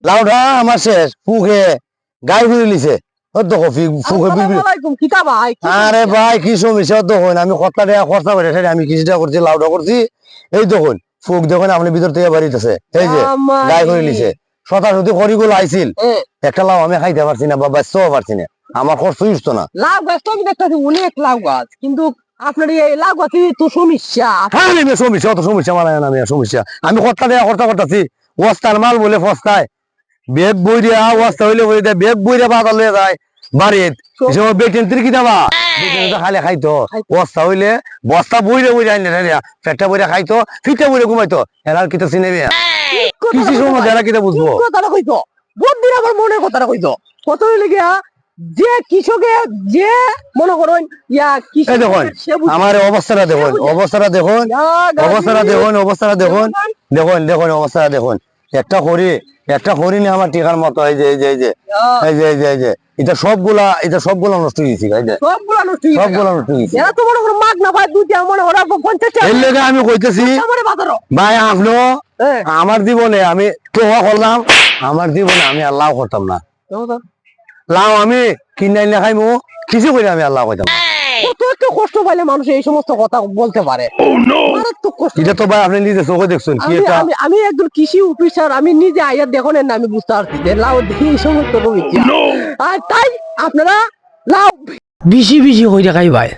লাউটা আমার শেষ ফুকে গাই ঘুরে লিছে আরে ভাই কি সমস্যা দেখুন আমি কতটা টাকা খরচা করে আমি কিছুটা করছি লাউটা করছি এই দেখুন ফুক দেখুন আপনি ভিতর থেকে বাড়িতেছে এই যে গাই ঘুরে লিছে শতাশতি খড়িগুলো আইছিল একটা লাউ আমি খাইতে পারছি না বা বাঁচতেও পারছি না আমার খরচ উঠতো না লাউ গাছ তো আমি দেখতেছি অনেক লাউ গাছ কিন্তু আপনার এই লাউ গাছে তো সমস্যা সমস্যা অত সমস্যা মানে না সমস্যা আমি কতটা টাকা খরচা করতেছি বস্তার মাল বলে ফস্তায় বেগ বইরা অবস্থা হইলে বই দেয় বেগ বইরা বাজার লয়ে যায় বাড়িত বেটেন ত্রিকি দেবা খালে খাইতো বস্তা হইলে বস্তা বইরে বইরে আইনে পেটটা বইরা খাইতো ফিটা বইরে ঘুমাইতো এরা কিতা চিনেবে কিছু সময় এরা কিতা বুঝবো কথাটা কইতো বুদ্ধির আমার মনের কথাটা কইতো কত হইলে গিয়া যে কৃষকে যে মনে করেন ইয়া কৃষক দেখুন আমার অবস্থাটা দেখুন অবস্থাটা দেখুন অবস্থাটা দেখুন অবস্থাটা দেখুন দেখুন দেখুন অবস্থাটা দেখুন একটা হরিণে আমার টিকার মতো এই যে এই যে এই যে এই যে এই যে এই যে এটা সবগুলা নষ্ট হয়েছে সবগুলা নষ্ট হয়েছে এরা তো মনে করো মাগ না ভাই দুইটা মনে করো 50 টাকা এর লেগে আমি কইতেছি ভাই আপনি আমার জীবনে আমি তোয়া করলাম আমার জীবনে আমি আল্লাহ করতাম না লাউ আমি কিনাই না খাইমু কিছু করে আমি আল্লাহ কইতাম কত একটু কষ্ট পাইলে মানুষ এই সমস্ত কথা বলতে পারে এটা তো ভাই আপনি নিজে চোখে দেখছেন কি এটা আমি একজন কৃষি অফিসার আমি নিজে আইয়া দেখেন না আমি বুঝতে পারছি যে লাউ দেখি এই সমস্ত আর তাই আপনারা লাউ বেশি বেশি হয়ে খাই ভাই